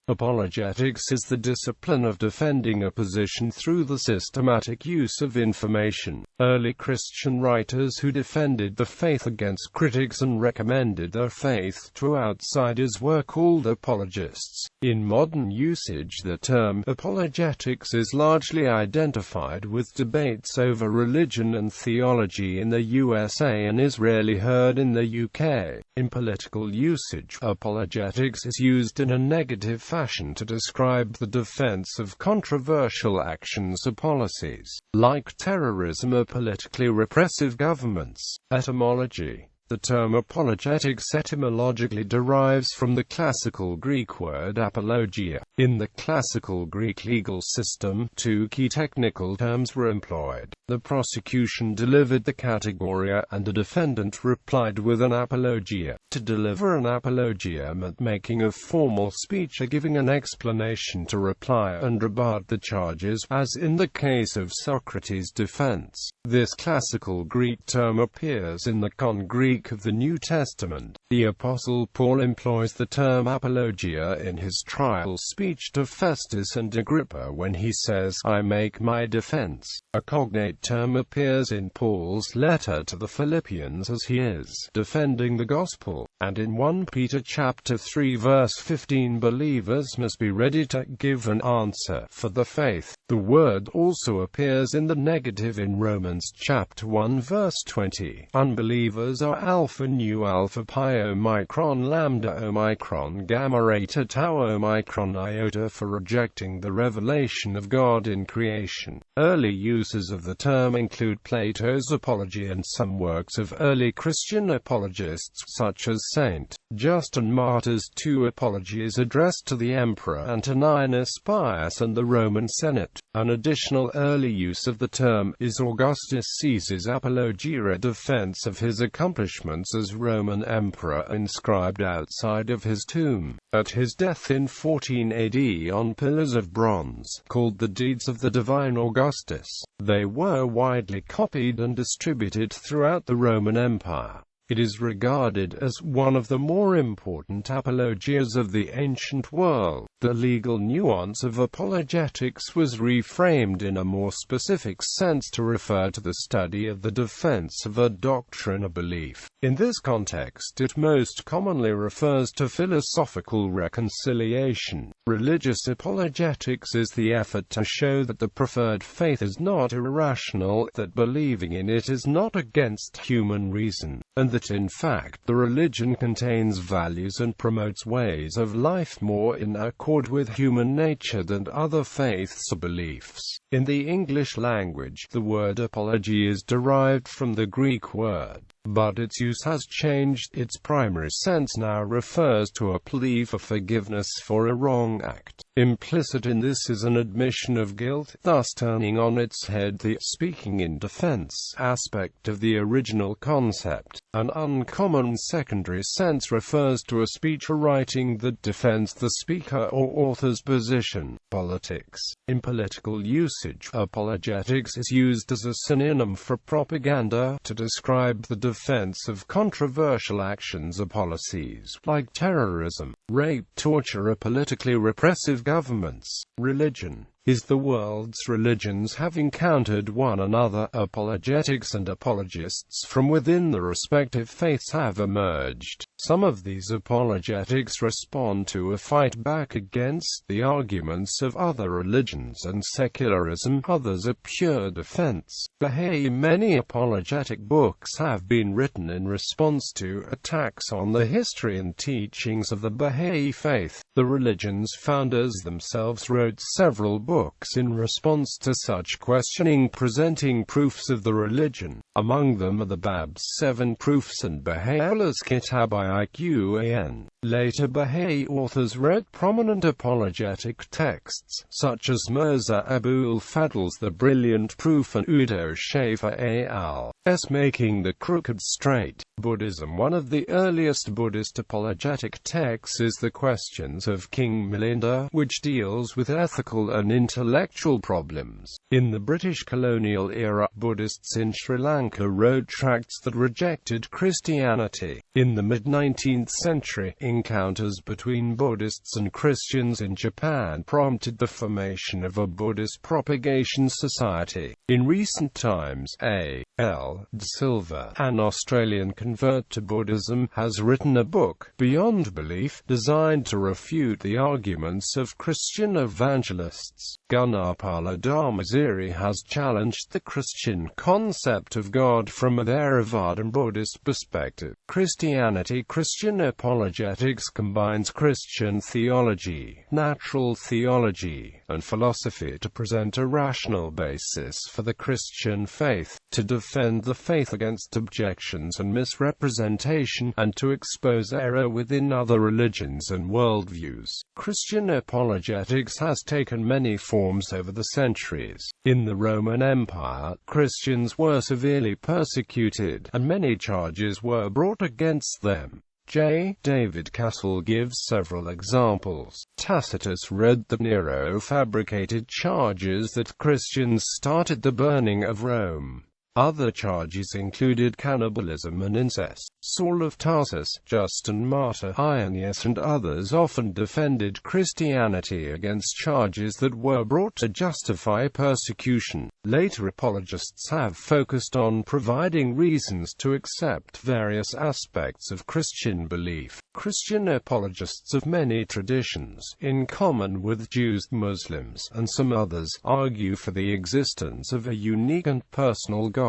Apologetics is the discipline of defending a position through the systematic use of information. Early Christian writers who defended the faith against critics and recommended their faith to outsiders were called apologists. In modern usage, the term apologetics is largely identified with debates over religion and theology in the USA and is rarely heard in the UK. In political usage, apologetics is used in a negative fashion to describe the defense of controversial actions or policies, like terrorism or politically repressive governments. Etymology. The term apologetics etymologically derives from the classical Greek word apologia. In the classical Greek legal system, two key technical terms were employed. The prosecution delivered the categoria and the defendant replied with an apologia. To deliver an apologia meant making a formal speech or giving an explanation to reply and rebut the charges, as in the case of Socrates' defense. This classical Greek term appears in the Con Greek of the New Testament. The Apostle Paul employs the term apologia in his trial speech to Festus and Agrippa when he says, "I make my defense." A cognate term appears in Paul's letter to the Philippians as he is defending the gospel, and in 1 Peter chapter 3 verse 15, believers must be ready to give an answer for the faith. The word also appears in the negative in Romans chapter 1 verse 20. Unbelievers are alpha nu alpha pi omicron lambda omicron gamma eta tau omicron iota for rejecting the revelation of God in creation. Early uses of the term include Plato's Apology and some works of early Christian apologists such as St. Justin Martyr's two apologies addressed to the Emperor Antoninus Pius and the Roman Senate. An additional early use of the term is Augustus Caesar's Apologia, a defense of his accomplishments as Roman emperor, inscribed outside of his tomb. At his death in 14 AD on pillars of bronze, called the Deeds of the Divine Augustus, they were widely copied and distributed throughout the Roman Empire. It is regarded as one of the more important apologias of the ancient world. The legal nuance of apologetics was reframed in a more specific sense to refer to the study of the defense of a doctrine or belief. In this context, it most commonly refers to philosophical reconciliation. Religious apologetics is the effort to show that the preferred faith is not irrational, that believing in it is not against human reason, and that in fact the religion contains values and promotes ways of life more in accord with human nature than other faiths or beliefs. In the English language, the word apology is derived from the Greek word, but its use has changed. Its primary sense now refers to a plea for forgiveness for a wrong act. Implicit in this is an admission of guilt, thus turning on its head the speaking in defense aspect of the original concept. An uncommon secondary sense refers to a speech or writing that defends the speaker or author's position. Politics. In political usage, apologetics is used as a synonym for propaganda to describe the defense of controversial actions or policies, like terrorism, rape, torture, or politically repressive governments. Religion. Is the world's religions have encountered one another. Apologetics and apologists from within the respective faiths have emerged. Some of these apologetics respond to or fight back against the arguments of other religions and secularism, others are pure defense. Many apologetic books have been written in response to attacks on the history and teachings of the Baha'i faith. The religion's founders themselves wrote several books in response to such questioning, presenting proofs of the religion. Among them are the Bab's 7 Proofs and Baha'u'llah's Kitab Iqan. Later Baha'i authors wrote prominent apologetic texts, such as Mirza Abul Fadl's The Brilliant Proof and Udo Shafer al-'s Making the Crooked Straight. Buddhism. One of the earliest Buddhist apologetic texts is The Questions of King Milinda, which deals with ethical and intellectual problems. In the British colonial era, Buddhists in Sri Lanka wrote tracts that rejected Christianity. In the mid-19th century, encounters between Buddhists and Christians in Japan prompted the formation of a Buddhist propagation society. In recent times, A.L. De Silva, an Australian convert to Buddhism, has written a book, Beyond Belief, designed to refute the arguments of Christian evangelists. Gunapala Dharmasiri has challenged the Christian concept of God from a Theravada Buddhist perspective. Christian apologetics combines Christian theology, natural theology, and philosophy to present a rational basis for the Christian faith, to defend the faith against objections and misrepresentation, and to expose error within other religions and worldviews. Christian apologetics has taken many forms over the centuries. In the Roman Empire, Christians were severely persecuted, and many charges were brought against them. J. David Castle gives several examples. Tacitus read that Nero fabricated charges that Christians started the burning of Rome. Other charges included cannibalism and incest. Saul of Tarsus, Justin Martyr, Irenaeus and others often defended Christianity against charges that were brought to justify persecution. Later apologists have focused on providing reasons to accept various aspects of Christian belief. Christian apologists of many traditions, in common with Jews, Muslims, and some others, argue for the existence of a unique and personal God.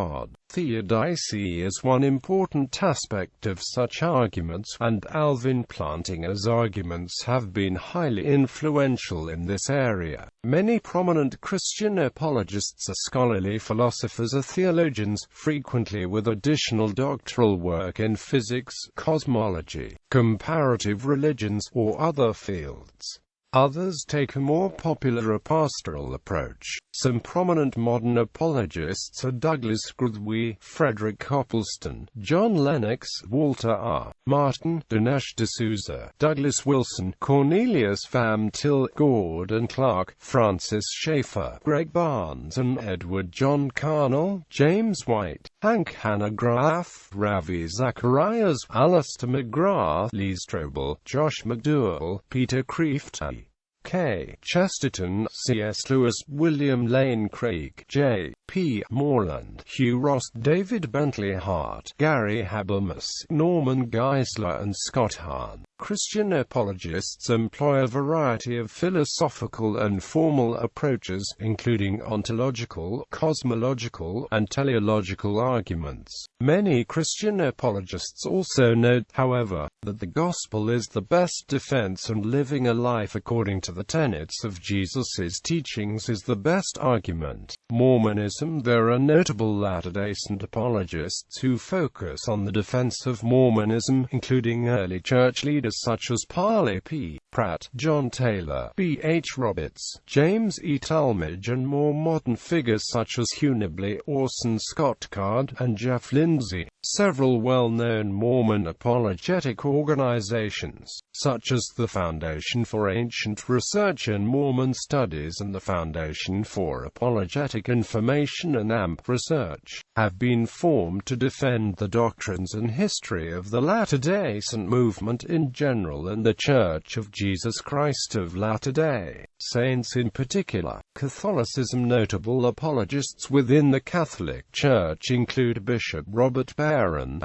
Theodicy is one important aspect of such arguments, and Alvin Plantinga's arguments have been highly influential in this area. Many prominent Christian apologists are scholarly philosophers or theologians, frequently with additional doctoral work in physics, cosmology, comparative religions, or other fields. Others take a more popular or pastoral approach. Some prominent modern apologists are Douglas Grudwy, Frederick Copleston, John Lennox, Walter R. Martin, Dinesh D'Souza, Douglas Wilson, Cornelius Van Til, Gordon Clark, Francis Schaeffer, Greg Barnes and Edward John Carnell, James White, Hank Hanegraaff, Ravi Zacharias, Alistair McGrath, Lee Strobel, Josh McDowell, Peter Kreeft, K. Chesterton, C.S. Lewis, William Lane Craig, J. P. Moreland, Hugh Ross, David Bentley Hart, Gary Habermas, Norman Geisler and Scott Hahn. Christian apologists employ a variety of philosophical and formal approaches, including ontological, cosmological, and teleological arguments. Many Christian apologists also note, however, that the gospel is the best defense and living a life according to the tenets of Jesus' teachings is the best argument. Mormonism. There are notable Latter-day Saint apologists who focus on the defense of Mormonism, including early church leaders such as Parley P. Pratt, John Taylor, B. H. Roberts, James E. Talmage, and more modern figures such as Hugh Nibley, Orson Scott Card, and Jeff Lindsay. Several well-known Mormon apologetic organizations, such as the Foundation for Ancient Research and Mormon Studies and the Foundation for Apologetic Information and AMP Research, have been formed to defend the doctrines and history of the Latter-day Saint movement in general and the Church of Jesus Christ of Latter-day Saints in particular. Catholicism. Notable apologists within the Catholic Church include Bishop Robert Barron,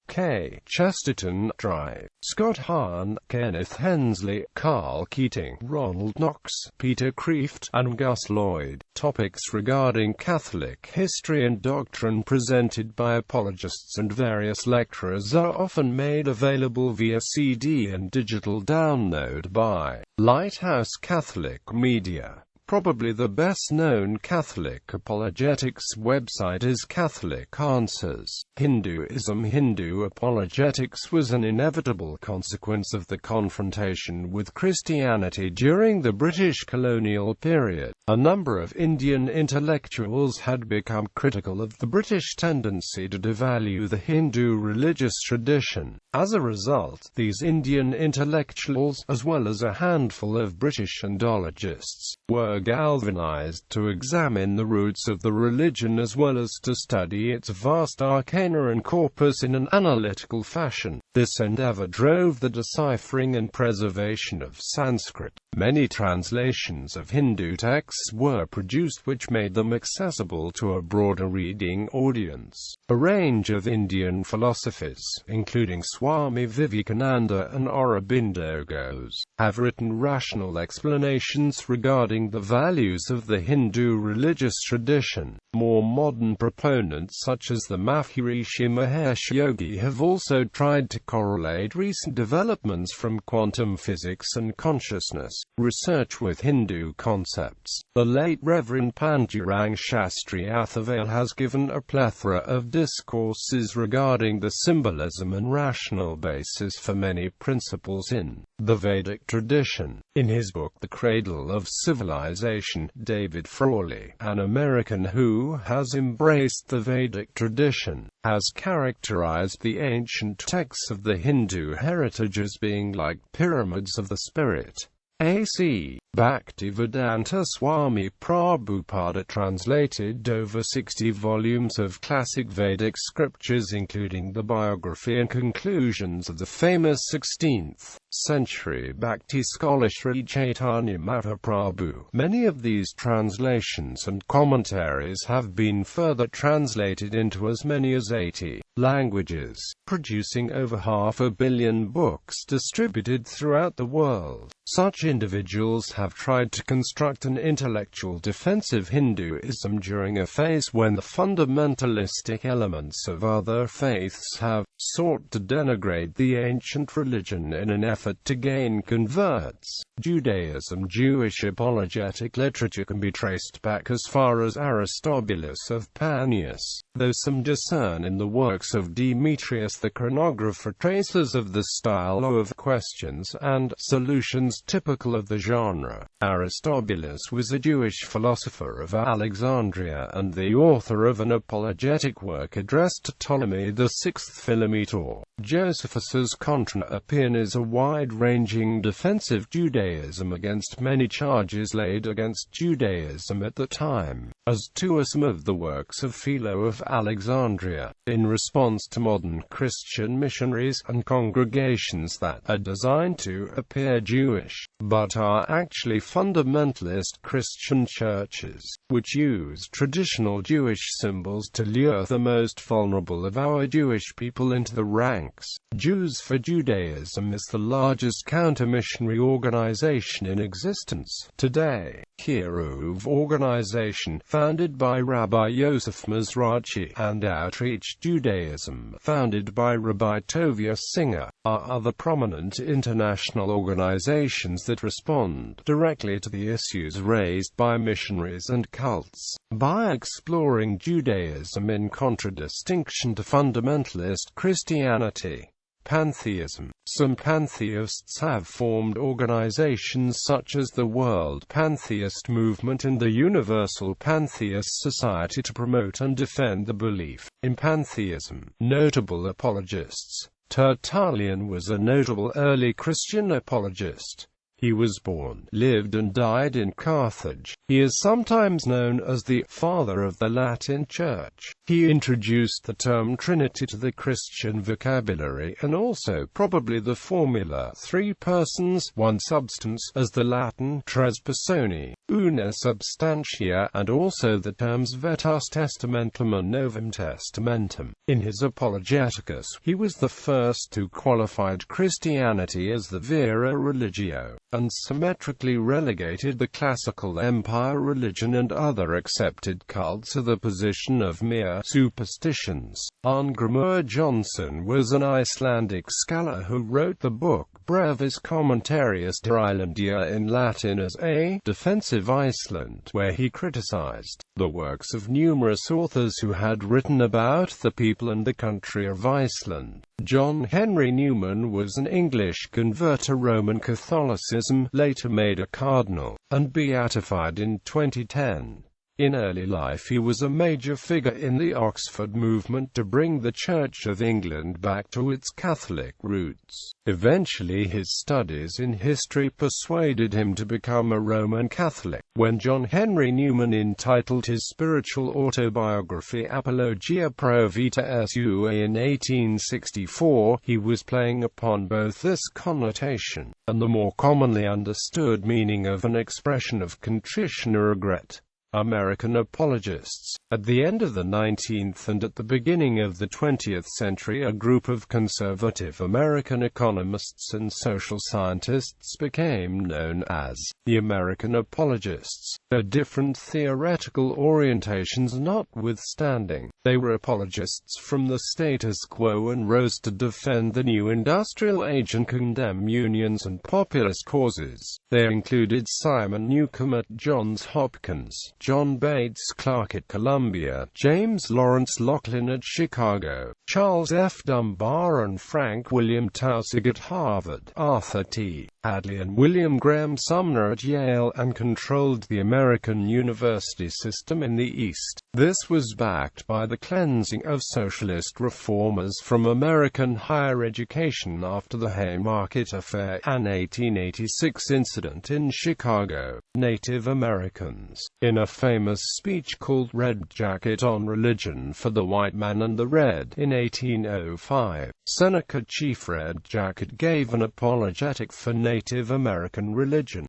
K. Chesterton, Drive, Scott Hahn, Kenneth Hensley, Carl Keating, Ronald Knox, Peter Kreeft, and Gus Lloyd. Topics regarding Catholic history and doctrine presented by apologists and various lecturers are often made available via CD and digital download by Lighthouse Catholic Media. Probably the best-known Catholic apologetics website is Catholic Answers. Hinduism. Hindu apologetics was an inevitable consequence of the confrontation with Christianity during the British colonial period. A number of Indian intellectuals had become critical of the British tendency to devalue the Hindu religious tradition. As a result, these Indian intellectuals, as well as a handful of British Indologists, were galvanized to examine the roots of the religion as well as to study its vast arcana and corpus in an analytical fashion. This endeavor drove the deciphering and preservation of Sanskrit. Many translations of Hindu texts were produced which made them accessible to a broader reading audience. A range of Indian philosophers, including Swami Vivekananda and Aurobindo Ghosh, have written rational explanations regarding the values of the Hindu religious tradition. More modern proponents such as the Maharishi Mahesh Yogi have also tried to correlate recent developments from quantum physics and consciousness research with Hindu concepts. The late Reverend Pandurang Shastri Athavale has given a plethora of discourses regarding the symbolism and rational basis for many principles in the Vedic tradition. In his book The Cradle of Civilization, David Frawley, an American who has embraced the Vedic tradition, has characterized the ancient texts of the Hindu heritage as being like pyramids of the spirit. A.C. Bhaktivedanta Swami Prabhupada translated over 60 volumes of classic Vedic scriptures, including the biography and conclusions of the famous 16th century Bhakti scholar Sri Chaitanya Mahaprabhu. Many of these translations and commentaries have been further translated into as many as 80 languages, producing over 500 million books distributed throughout the world. Such individuals have tried to construct an intellectual defense of Hinduism during a phase when the fundamentalistic elements of other faiths have sought to denigrate the ancient religion in an effort to gain converts. Judaism. Jewish apologetic literature can be traced back as far as Aristobulus of Panias, though some discern in the works of Demetrius the chronographer traces of the style of questions and solutions typical of the genre. Aristobulus was a Jewish philosopher of Alexandria and the author of an apologetic work addressed to Ptolemy VI Philometor. Josephus's Contra-Appian is a wide-ranging defense of Judaism against many charges laid against Judaism at the time, as too are some of the works of Philo of Alexandria, in response to modern Christian missionaries and congregations that are designed to appear Jewish, but are actually fundamentalist Christian churches, which use traditional Jewish symbols to lure the most vulnerable of our Jewish people into the ranks. Jews for Judaism is the largest counter-missionary organization in existence today. Kiruv organization, founded by Rabbi Yosef Mizrachi, and Outreach Judaism, founded by Rabbi Tovia Singer, are other prominent international organizations that respond directly to the issues raised by missionaries and cults. By exploring Judaism in contradistinction to fundamentalist Christianity, pantheism. Some pantheists have formed organizations such as the World Pantheist Movement and the Universal Pantheist Society to promote and defend the belief in pantheism. Notable apologists. Tertullian was a notable early Christian apologist. He was born, lived and died in Carthage. He is sometimes known as the father of the Latin Church. He introduced the term Trinity to the Christian vocabulary and also probably the formula 3 persons, 1 substance, as the Latin tres personi, una substantia, and also the terms Vetus Testamentum and Novum Testamentum. In his Apologeticus, he was the first who qualified Christianity as the vera religio, and symmetrically relegated the classical empire religion and other accepted cults to the position of mere superstitions. Arngrimur Jonsson was an Icelandic scholar who wrote the book Brevis Commentarius de Islandia in Latin as a defense of Iceland, where he criticized the works of numerous authors who had written about the people and the country of Iceland. John Henry Newman was an English convert to Roman Catholicism, later made a cardinal, and beatified in 2010. In early life he was a major figure in the Oxford movement to bring the Church of England back to its Catholic roots. Eventually his studies in history persuaded him to become a Roman Catholic. When John Henry Newman entitled his spiritual autobiography Apologia pro vita sua in 1864, he was playing upon both this connotation, and the more commonly understood meaning of an expression of contrition or regret. American apologists. At the end of the 19th and at the beginning of the 20th century, a group of conservative American economists and social scientists became known as the American apologists. Their different theoretical orientations notwithstanding, they were apologists from the status quo and rose to defend the new industrial age and condemn unions and populist causes. They included Simon Newcomb at Johns Hopkins, John Bates Clark at Columbia, James Lawrence Loughlin at Chicago, Charles F. Dunbar and Frank William Taussig at Harvard, Arthur T. Hadley and William Graham Sumner at Yale, and controlled the American university system in the East. This was backed by the cleansing of socialist reformers from American higher education after the Haymarket Affair, an 1886 incident in Chicago. Native Americans. In a famous speech called Red Jacket on Religion for the White Man and the Red, in 1805, Seneca Chief Red Jacket gave an apologetic for Native American religion.